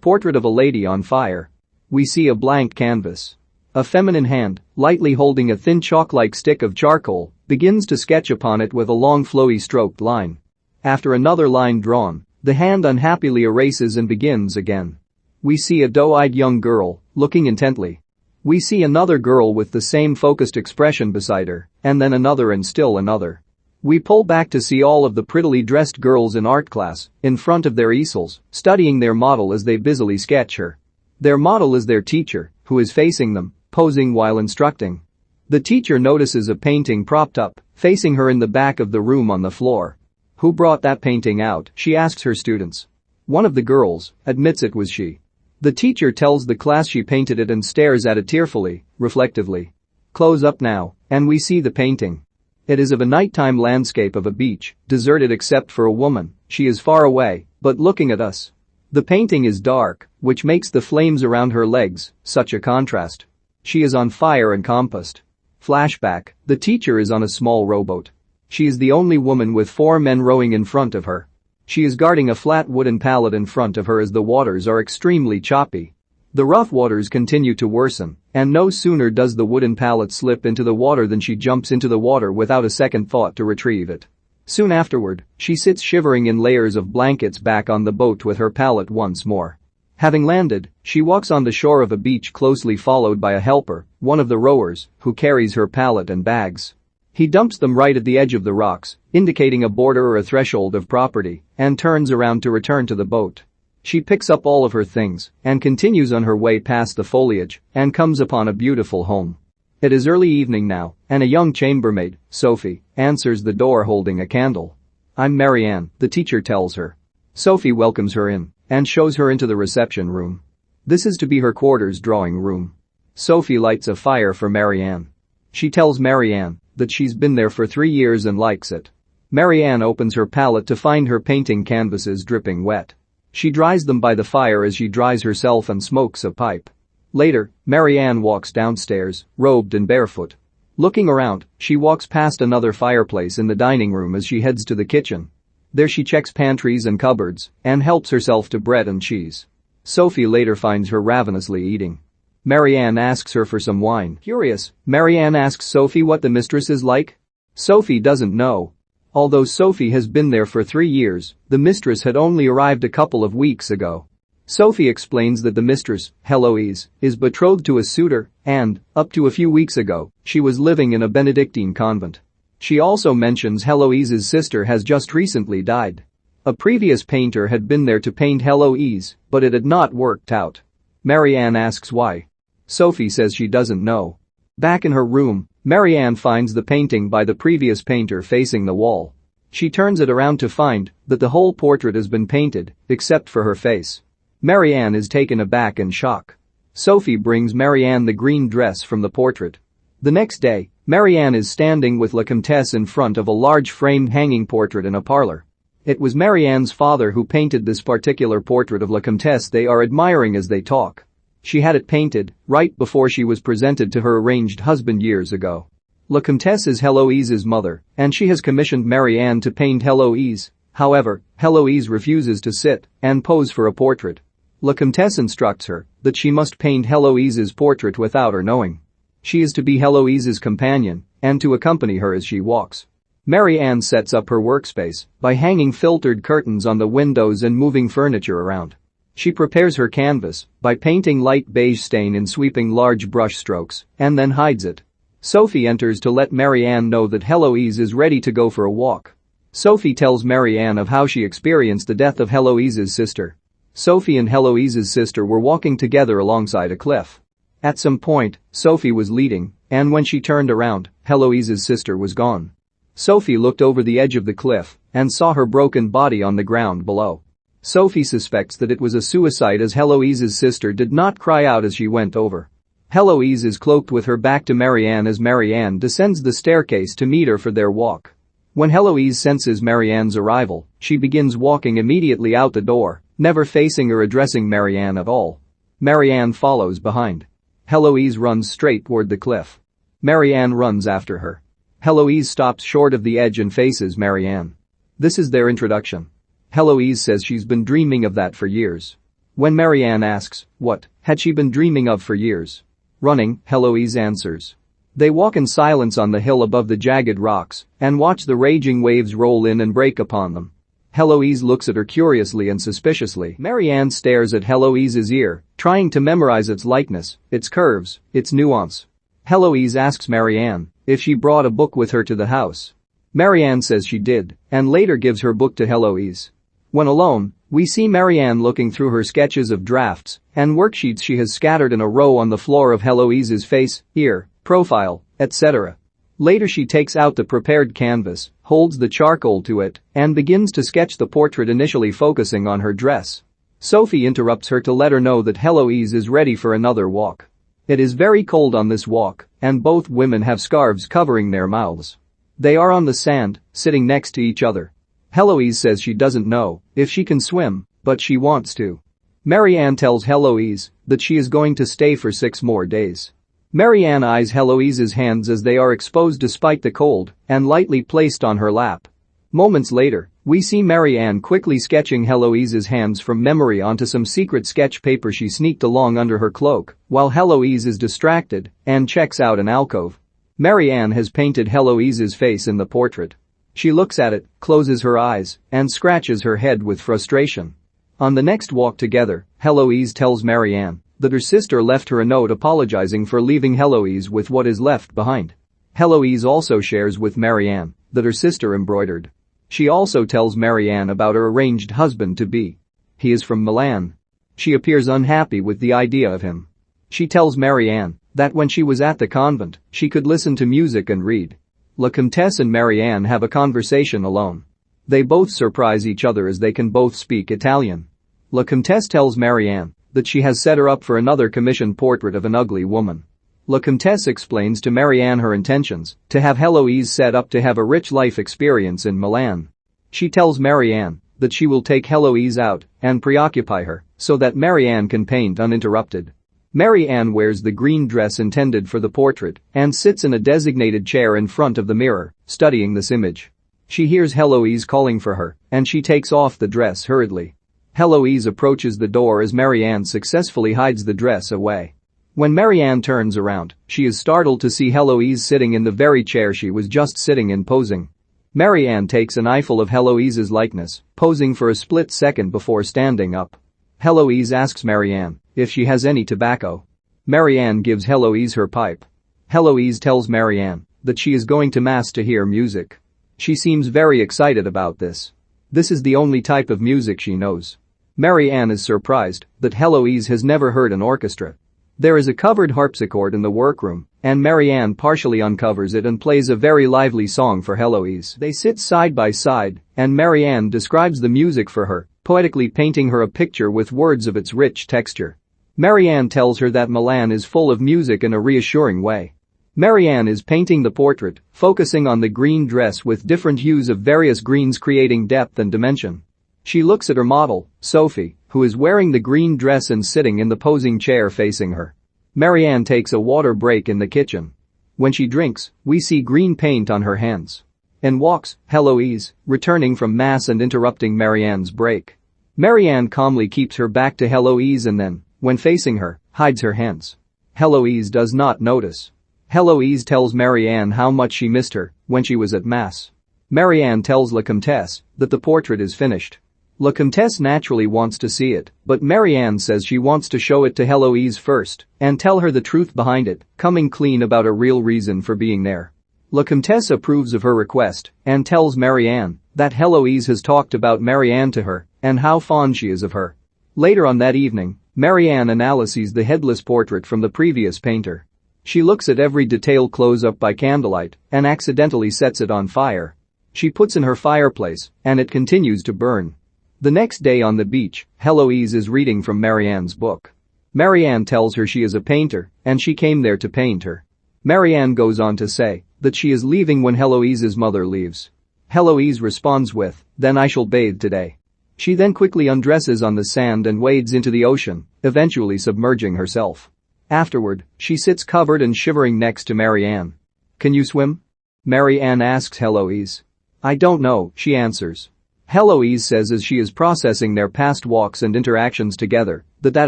Portrait of a lady on fire. We see a blank canvas. A feminine hand, lightly holding a thin chalk-like stick of charcoal, begins to sketch upon it with a long flowy stroked line. After another line drawn, the hand unhappily erases and begins again. We see a doe-eyed young girl, looking intently. We see another girl with the same focused expression beside her, and then another and still another. We pull back to see all of the prettily dressed girls in art class, in front of their easels, studying their model as they busily sketch her. Their model is their teacher, who is facing them, posing while instructing. The teacher notices a painting propped up, facing her in the back of the room on the floor. Who brought that painting out? She asks her students. One of the girls admits it was she. The teacher tells the class she painted it and stares at it tearfully, reflectively. Close up now, and we see the painting. It is of a nighttime landscape of a beach, deserted except for a woman. She is far away, but looking at us. The painting is dark, which makes the flames around her legs such a contrast. She is on fire and compost. Flashback, the teacher is on a small rowboat. She is the only woman with 4 men rowing in front of her. She is guarding a flat wooden pallet in front of her as the waters are extremely choppy. The rough waters continue to worsen, and no sooner does the wooden pallet slip into the water than she jumps into the water without a second thought to retrieve it. Soon afterward, she sits shivering in layers of blankets back on the boat with her pallet once more. Having landed, she walks on the shore of a beach closely followed by a helper, one of the rowers, who carries her pallet and bags. He dumps them right at the edge of the rocks, indicating a border or a threshold of property, and turns around to return to the boat. She picks up all of her things and continues on her way past the foliage and comes upon a beautiful home. It is early evening now, and a young chambermaid, Sophie, answers the door holding a candle. "I'm Marianne," the teacher tells her. Sophie welcomes her in and shows her into the reception room. This is to be her quarters drawing room. Sophie lights a fire for Marianne. She tells Marianne that she's been there for 3 years and likes it. Marianne opens her palette to find her painting canvases dripping wet. She dries them by the fire as she dries herself and smokes a pipe. Later, Marianne walks downstairs, robed and barefoot. Looking around, she walks past another fireplace in the dining room as she heads to the kitchen. There she checks pantries and cupboards and helps herself to bread and cheese. Sophie later finds her ravenously eating. Marianne asks her for some wine. Curious, Marianne asks Sophie what the mistress is like. Sophie doesn't know. Although Sophie has been there for 3 years, the mistress had only arrived a couple of weeks ago. Sophie explains that the mistress, Heloise, is betrothed to a suitor and, up to a few weeks ago, she was living in a Benedictine convent. She also mentions Heloise's sister has just recently died. A previous painter had been there to paint Heloise, but it had not worked out. Marianne asks why. Sophie says she doesn't know. Back in her room, Marianne finds the painting by the previous painter facing the wall. She turns it around to find that the whole portrait has been painted, except for her face. Marianne is taken aback and shock. Sophie brings Marianne the green dress from the portrait. The next day, Marianne is standing with La Comtesse in front of a large framed hanging portrait in a parlor. It was Marianne's father who painted this particular portrait of La Comtesse they are admiring as they talk. She had it painted right before she was presented to her arranged husband years ago. La Comtesse is Heloise's mother, and she has commissioned Marianne to paint Heloise. However, Heloise refuses to sit and pose for a portrait. La Comtesse instructs her that she must paint Heloise's portrait without her knowing. She is to be Heloise's companion and to accompany her as she walks. Marianne sets up her workspace by hanging filtered curtains on the windows and moving furniture around. She prepares her canvas by painting light beige stain in sweeping large brush strokes and then hides it. Sophie enters to let Marianne know that Heloise is ready to go for a walk. Sophie tells Marianne of how she experienced the death of Heloise's sister. Sophie and Heloise's sister were walking together alongside a cliff. At some point, Sophie was leading, and when she turned around, Heloise's sister was gone. Sophie looked over the edge of the cliff and saw her broken body on the ground below. Sophie suspects that it was a suicide as Heloise's sister did not cry out as she went over. Heloise is cloaked with her back to Marianne as Marianne descends the staircase to meet her for their walk. When Heloise senses Marianne's arrival, she begins walking immediately out the door, never facing or addressing Marianne at all. Marianne follows behind. Heloise runs straight toward the cliff. Marianne runs after her. Heloise stops short of the edge and faces Marianne. This is their introduction. Heloise says she's been dreaming of that for years. When Marianne asks what had she been dreaming of for years. Running, Heloise answers. They walk in silence on the hill above the jagged rocks and watch the raging waves roll in and break upon them. Heloise looks at her curiously and suspiciously. Marianne stares at Heloise's ear, trying to memorize its likeness, its curves, its nuance. Heloise asks Marianne if she brought a book with her to the house. Marianne says she did and later gives her book to Heloise. When alone, we see Marianne looking through her sketches of drafts and worksheets she has scattered in a row on the floor of Heloise's face, ear, profile, etc. Later she takes out the prepared canvas, holds the charcoal to it, and begins to sketch the portrait, initially focusing on her dress. Sophie interrupts her to let her know that Heloise is ready for another walk. It is very cold on this walk, and both women have scarves covering their mouths. They are on the sand, sitting next to each other. Heloise says she doesn't know if she can swim, but she wants to. Marianne tells Heloise that she is going to stay for 6 more days. Marianne eyes Heloise's hands as they are exposed despite the cold and lightly placed on her lap. Moments later, we see Marianne quickly sketching Heloise's hands from memory onto some secret sketch paper she sneaked along under her cloak, while Heloise is distracted and checks out an alcove. Marianne has painted Heloise's face in the portrait. She looks at it, closes her eyes, and scratches her head with frustration. On the next walk together, Heloise tells Marianne that her sister left her a note apologizing for leaving Heloise with what is left behind. Heloise also shares with Marianne that her sister embroidered. She also tells Marianne about her arranged husband-to-be. He is from Milan. She appears unhappy with the idea of him. She tells Marianne that when she was at the convent, she could listen to music and read. La Comtesse and Marianne have a conversation alone. They both surprise each other as they can both speak Italian. La Comtesse tells Marianne that she has set her up for another commissioned portrait of an ugly woman. La Comtesse explains to Marianne her intentions to have Heloise set up to have a rich life experience in Milan. She tells Marianne that she will take Heloise out and preoccupy her so that Marianne can paint uninterrupted. Marianne wears the green dress intended for the portrait and sits in a designated chair in front of the mirror, studying this image. She hears Heloise calling for her and she takes off the dress hurriedly. Heloise approaches the door as Marianne successfully hides the dress away. When Marianne turns around, she is startled to see Heloise sitting in the very chair she was just sitting in, posing. Marianne takes an eyeful of Heloise's likeness, posing for a split second before standing up. Heloise asks Marianne if she has any tobacco. Marianne gives Heloise her pipe. Heloise tells Marianne that she is going to mass to hear music. She seems very excited about this. This is the only type of music she knows. Marianne is surprised that Heloise has never heard an orchestra. There is a covered harpsichord in the workroom, and Marianne partially uncovers it and plays a very lively song for Heloise. They sit side by side, and Marianne describes the music for her, poetically painting her a picture with words of its rich texture. Marianne tells her that Milan is full of music in a reassuring way. Marianne is painting the portrait, focusing on the green dress with different hues of various greens creating depth and dimension. She looks at her model, Sophie, who is wearing the green dress and sitting in the posing chair facing her. Marianne takes a water break in the kitchen. When she drinks, we see green paint on her hands. In walks Heloise, returning from mass and interrupting Marianne's break. Marianne calmly keeps her back to Heloise and then, when facing her, hides her hands. Heloise does not notice. Heloise tells Marianne how much she missed her when she was at mass. Marianne tells La Comtesse that the portrait is finished. La Comtesse naturally wants to see it, but Marianne says she wants to show it to Heloise first and tell her the truth behind it, coming clean about a real reason for being there. La Comtesse approves of her request and tells Marianne that Heloise has talked about Marianne to her and how fond she is of her. Later on that evening, Marianne analyzes the headless portrait from the previous painter. She looks at every detail close up by candlelight and accidentally sets it on fire. She puts in her fireplace and it continues to burn. The next day on the beach, Heloise is reading from Marianne's book. Marianne tells her she is a painter and she came there to paint her. Marianne goes on to say that she is leaving when Heloise's mother leaves. Heloise responds with, "Then I shall bathe today." She then quickly undresses on the sand and wades into the ocean, eventually submerging herself. Afterward, she sits covered and shivering next to Marianne. "Can you swim?" Marianne asks Heloise. "I don't know," she answers. Heloise says as she is processing their past walks and interactions together that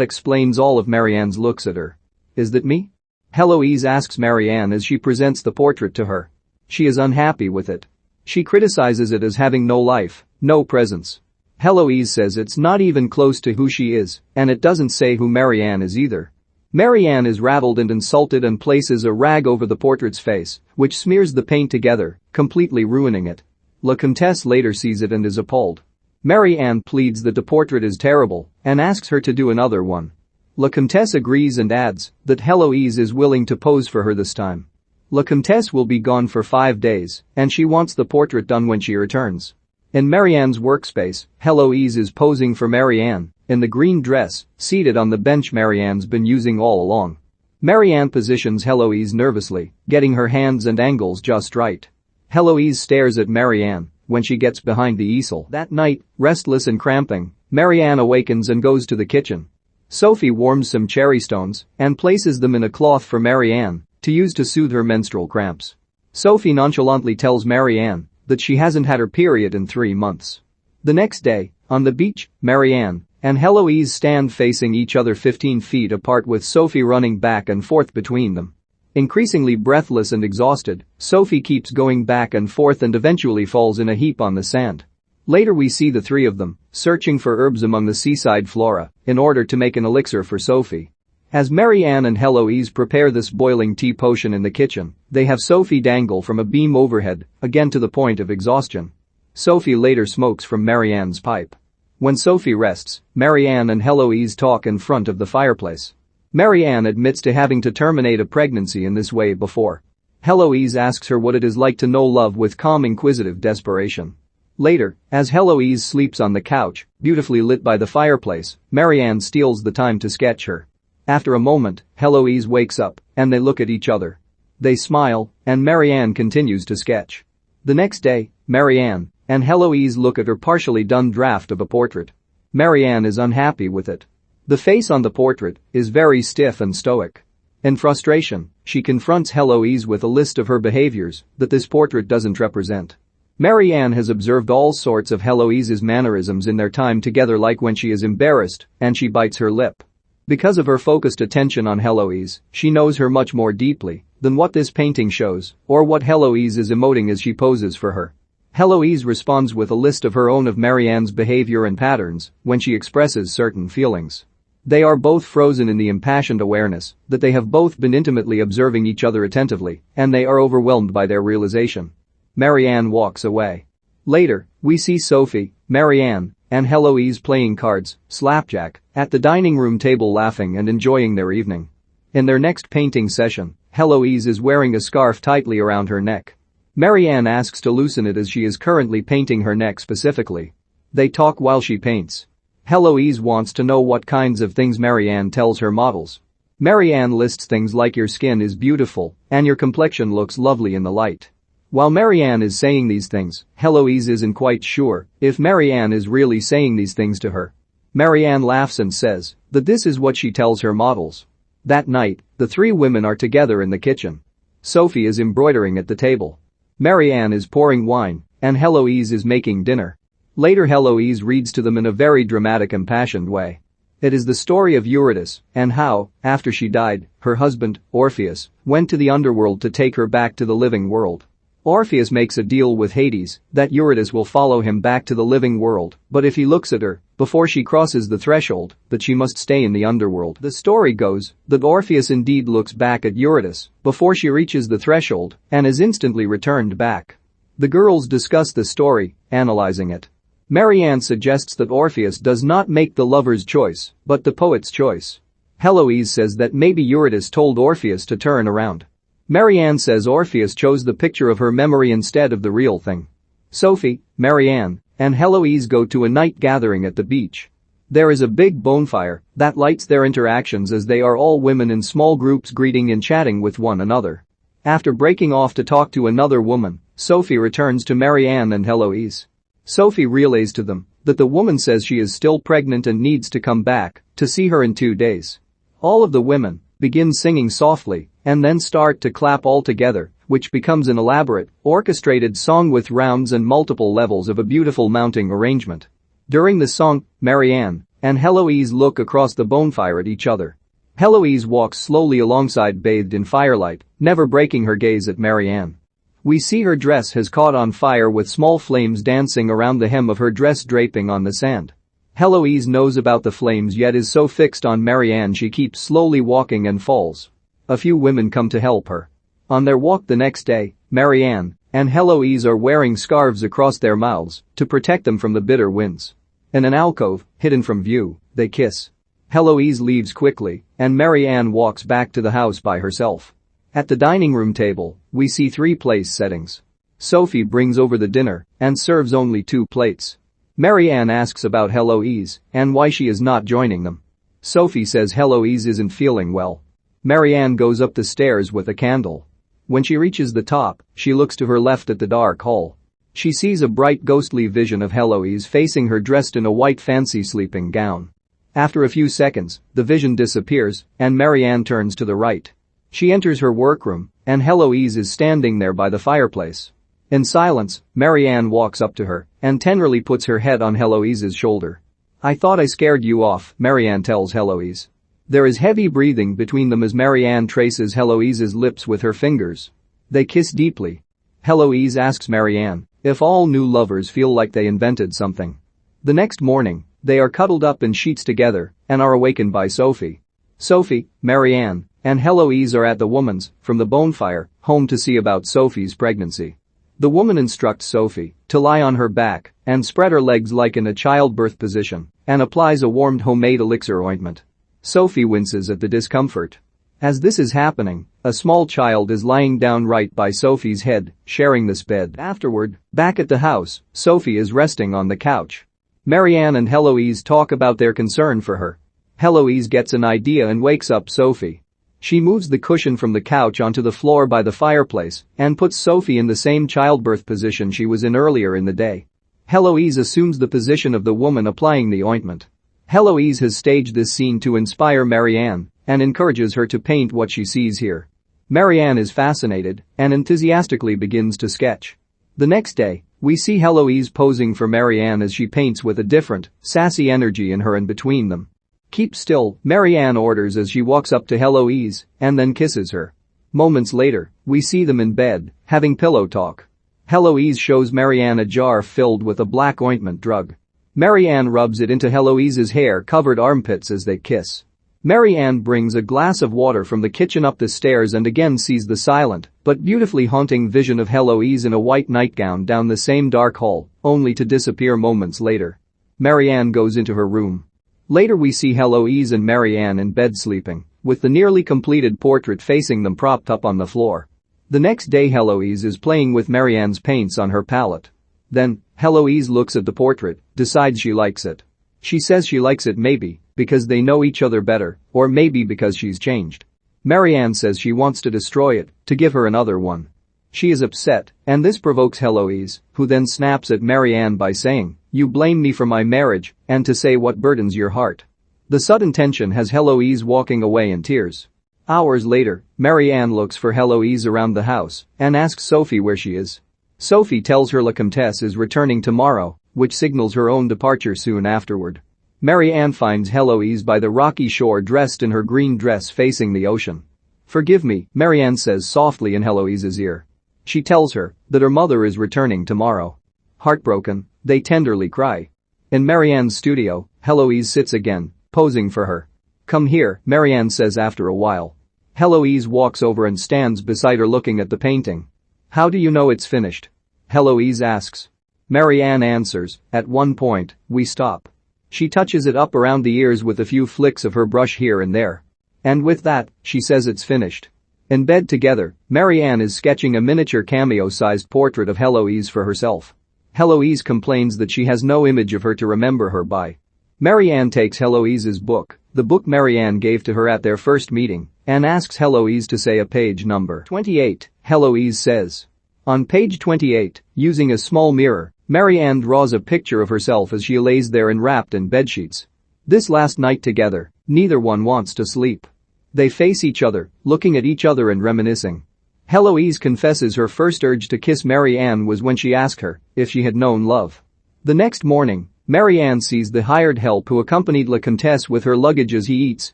explains all of Marianne's looks at her. Is that me? Heloise asks Marianne as she presents the portrait to her. She is unhappy with it. She criticizes it as having no life, no presence. Heloise says it's not even close to who she is, and it doesn't say who Marianne is either. Marianne is rattled and insulted and places a rag over the portrait's face, which smears the paint together, completely ruining it. La Comtesse later sees it and is appalled. Marianne pleads that the portrait is terrible and asks her to do another one. La Comtesse agrees and adds that Heloise is willing to pose for her this time. La Comtesse will be gone for 5 days, and she wants the portrait done when she returns. In Marianne's workspace, Heloise is posing for Marianne, in the green dress, seated on the bench Marianne's been using all along. Marianne positions Heloise nervously, getting her hands and angles just right. Heloise stares at Marianne when she gets behind the easel. That night, restless and cramping, Marianne awakens and goes to the kitchen. Sophie warms some cherry stones and places them in a cloth for Marianne to use to soothe her menstrual cramps. Sophie nonchalantly tells Marianne that she hasn't had her period in 3 months. The next day, on the beach, Marianne and Heloise stand facing each other 15 feet apart with Sophie running back and forth between them. Increasingly breathless and exhausted, Sophie keeps going back and forth and eventually falls in a heap on the sand. Later we see the three of them searching for herbs among the seaside flora in order to make an elixir for Sophie. As Marianne and Heloise prepare this boiling tea potion in the kitchen, they have Sophie dangle from a beam overhead, again to the point of exhaustion. Sophie later smokes from Marianne's pipe. When Sophie rests, Marianne and Heloise talk in front of the fireplace. Marianne admits to having to terminate a pregnancy in this way before. Heloise asks her what it is like to know love with calm inquisitive desperation. Later, as Heloise sleeps on the couch, beautifully lit by the fireplace, Marianne steals the time to sketch her. After a moment, Heloise wakes up, and they look at each other. They smile, and Marianne continues to sketch. The next day, Marianne and Heloise look at her partially done draft of a portrait. Marianne is unhappy with it. The face on the portrait is very stiff and stoic. In frustration, she confronts Heloise with a list of her behaviors that this portrait doesn't represent. Marianne has observed all sorts of Heloise's mannerisms in their time together, like when she is embarrassed and she bites her lip. Because of her focused attention on Heloise, she knows her much more deeply than what this painting shows or what Heloise is emoting as she poses for her. Heloise responds with a list of her own of Marianne's behavior and patterns when she expresses certain feelings. They are both frozen in the impassioned awareness that they have both been intimately observing each other attentively, and they are overwhelmed by their realization. Marianne walks away. Later, we see Sophie, Marianne, and Heloise playing cards, slapjack, at the dining room table laughing and enjoying their evening. In their next painting session, Heloise is wearing a scarf tightly around her neck. Marianne asks to loosen it as she is currently painting her neck specifically. They talk while she paints. Heloise wants to know what kinds of things Marianne tells her models. Marianne lists things like your skin is beautiful and your complexion looks lovely in the light. While Marianne is saying these things, Heloise isn't quite sure if Marianne is really saying these things to her. Marianne laughs and says that this is what she tells her models. That night, the three women are together in the kitchen. Sophie is embroidering at the table. Marianne is pouring wine, and Heloise is making dinner. Later Heloise reads to them in a very dramatic, impassioned way. It is the story of Eurydice and how, after she died, her husband, Orpheus, went to the underworld to take her back to the living world. Orpheus makes a deal with Hades that Eurydice will follow him back to the living world, but if he looks at her before she crosses the threshold, that she must stay in the underworld. The story goes that Orpheus indeed looks back at Eurydice before she reaches the threshold and is instantly returned back. The girls discuss the story, analyzing it. Marianne suggests that Orpheus does not make the lover's choice, but the poet's choice. Heloise says that maybe Eurydice told Orpheus to turn around. Marianne says Orpheus chose the picture of her memory instead of the real thing. Sophie, Marianne, and Heloise go to a night gathering at the beach. There is a big bonfire that lights their interactions as they are all women in small groups greeting and chatting with one another. After breaking off to talk to another woman, Sophie returns to Marianne and Heloise. Sophie relays to them that the woman says she is still pregnant and needs to come back to see her in 2 days. All of the women begin singing softly and then start to clap all together which becomes an elaborate, orchestrated song with rounds and multiple levels of a beautiful mounting arrangement. During the song, Marianne and Heloise look across the bonfire at each other. Heloise walks slowly alongside bathed in firelight, never breaking her gaze at Marianne. We see her dress has caught on fire with small flames dancing around the hem of her dress draping on the sand. Heloise knows about the flames yet is so fixed on Marianne she keeps slowly walking and falls. A few women come to help her. On their walk the next day, Marianne and Heloise are wearing scarves across their mouths to protect them from the bitter winds. In an alcove, hidden from view, they kiss. Heloise leaves quickly, and Marianne walks back to the house by herself. At the dining room table, we see 3 place settings. Sophie brings over the dinner and serves only 2 plates. Marianne asks about Heloise and why she is not joining them. Sophie says Heloise isn't feeling well. Marianne goes up the stairs with a candle. When she reaches the top, she looks to her left at the dark hall. She sees a bright ghostly vision of Heloise facing her dressed in a white fancy sleeping gown. After a few seconds, the vision disappears and Marianne turns to the right. She enters her workroom and Heloise is standing there by the fireplace. In silence, Marianne walks up to her and tenderly puts her head on Heloise's shoulder. "I thought I scared you off," Marianne tells Heloise. There is heavy breathing between them as Marianne traces Heloise's lips with her fingers. They kiss deeply. Heloise asks Marianne if all new lovers feel like they invented something. The next morning, they are cuddled up in sheets together and are awakened by Sophie. Sophie, Marianne, and Heloise are at the woman's, from the bonfire, home to see about Sophie's pregnancy. The woman instructs Sophie to lie on her back and spread her legs like in a childbirth position and applies a warmed homemade elixir ointment. Sophie winces at the discomfort. As this is happening, a small child is lying down right by Sophie's head, sharing this bed. Afterward, back at the house, Sophie is resting on the couch. Marianne and Heloise talk about their concern for her. Heloise gets an idea and wakes up Sophie. She moves the cushion from the couch onto the floor by the fireplace and puts Sophie in the same childbirth position she was in earlier in the day. Heloise assumes the position of the woman applying the ointment. Heloise has staged this scene to inspire Marianne and encourages her to paint what she sees here. Marianne is fascinated and enthusiastically begins to sketch. The next day, we see Heloise posing for Marianne as she paints with a different, sassy energy in her and between them. "Keep still," Marianne orders as she walks up to Heloise and then kisses her. Moments later, we see them in bed, having pillow talk. Heloise shows Marianne a jar filled with a black ointment drug. Marianne rubs it into Heloise's hair-covered armpits as they kiss. Marianne brings a glass of water from the kitchen up the stairs and again sees the silent but beautifully haunting vision of Heloise in a white nightgown down the same dark hall, only to disappear moments later. Marianne goes into her room. Later we see Heloise and Marianne in bed sleeping, with the nearly completed portrait facing them propped up on the floor. The next day Heloise is playing with Marianne's paints on her palette. Then, Heloise looks at the portrait, decides she likes it. She says she likes it maybe because they know each other better, or maybe because she's changed. Marianne says she wants to destroy it, to give her another one. She is upset, and this provokes Heloise, who then snaps at Marianne by saying, "You blame me for my marriage," and to say what burdens your heart. The sudden tension has Heloise walking away in tears. Hours later, Marianne looks for Heloise around the house and asks Sophie where she is. Sophie tells her La Comtesse is returning tomorrow, which signals her own departure soon afterward. Marianne finds Heloise by the rocky shore dressed in her green dress facing the ocean. "Forgive me," Marianne says softly in Heloise's ear. She tells her that her mother is returning tomorrow. Heartbroken, they tenderly cry. In Marianne's studio, Heloise sits again, posing for her. "Come here," Marianne says after a while. Heloise walks over and stands beside her looking at the painting. "How do you know it's finished?" Heloise asks. Marianne answers, "At one point, we stop." She touches it up around the ears with a few flicks of her brush here and there. And with that, she says it's finished. In bed together, Marianne is sketching a miniature cameo-sized portrait of Heloise for herself. Heloise complains that she has no image of her to remember her by. Marianne takes Heloise's book, the book Marianne gave to her at their first meeting, and asks Heloise to say a page number. 28, Heloise says. On page 28, using a small mirror, Marianne draws a picture of herself as she lays there enwrapped in bedsheets. This last night together, neither one wants to sleep. They face each other, looking at each other and reminiscing. Heloise confesses her first urge to kiss Marianne was when she asked her if she had known love. The next morning, Marianne sees the hired help who accompanied La Comtesse with her luggage as he eats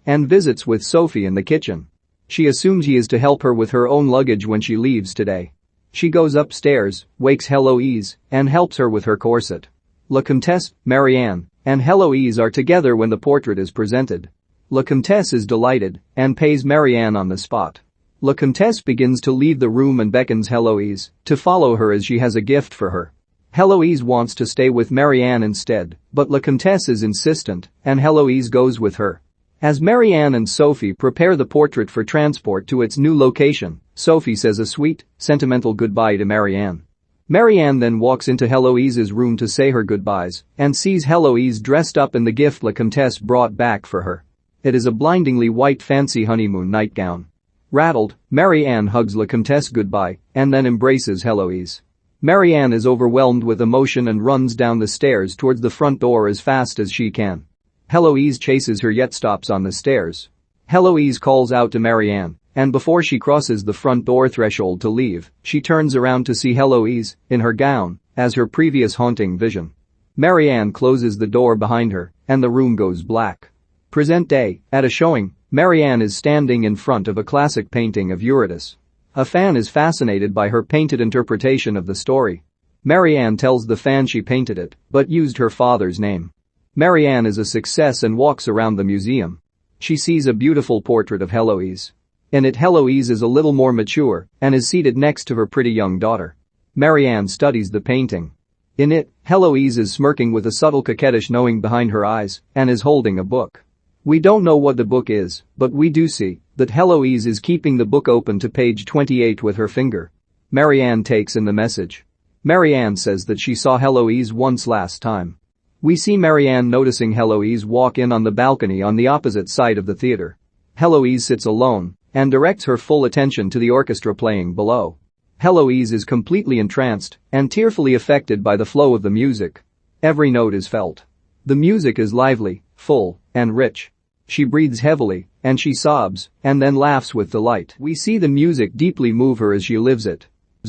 and visits with Sophie in the kitchen. She assumes he is to help her with her own luggage when she leaves today. She goes upstairs, wakes Heloise, and helps her with her corset. La Comtesse, Marianne, and Heloise are together when the portrait is presented. La Comtesse is delighted and pays Marianne on the spot. La Comtesse begins to leave the room and beckons Heloise to follow her as she has a gift for her. Heloise wants to stay with Marianne instead, but La Comtesse is insistent, and Heloise goes with her. As Marianne and Sophie prepare the portrait for transport to its new location, Sophie says a sweet, sentimental goodbye to Marianne. Marianne then walks into Heloise's room to say her goodbyes and sees Heloise dressed up in the gift La Comtesse brought back for her. It is a blindingly white fancy honeymoon nightgown. Rattled, Marianne hugs La Comtesse goodbye and then embraces Heloise. Marianne is overwhelmed with emotion and runs down the stairs towards the front door as fast as she can. Heloise chases her yet stops on the stairs. Heloise calls out to Marianne, and before she crosses the front door threshold to leave, she turns around to see Heloise, in her gown, as her previous haunting vision. Marianne closes the door behind her, and the room goes black. Present day, at a showing, Marianne is standing in front of a classic painting of Eurydice. A fan is fascinated by her painted interpretation of the story. Marianne tells the fan she painted it, but used her father's name. Marianne is a success and walks around the museum. She sees a beautiful portrait of Heloise. In it, Heloise is a little more mature and is seated next to her pretty young daughter. Marianne studies the painting. In it, Heloise is smirking with a subtle coquettish knowing behind her eyes and is holding a book. We don't know what the book is, but we do see that Heloise is keeping the book open to page 28 with her finger. Marianne takes in the message. Marianne says that she saw Heloise once last time. We see Marianne noticing Heloise walk in on the balcony on the opposite side of the theater. Heloise sits alone and directs her full attention to the orchestra playing below. Heloise is completely entranced and tearfully affected by the flow of the music. Every note is felt. The music is lively, full, and rich. She breathes heavily, and she sobs, and then laughs with delight. We see the music deeply move her as she lives it.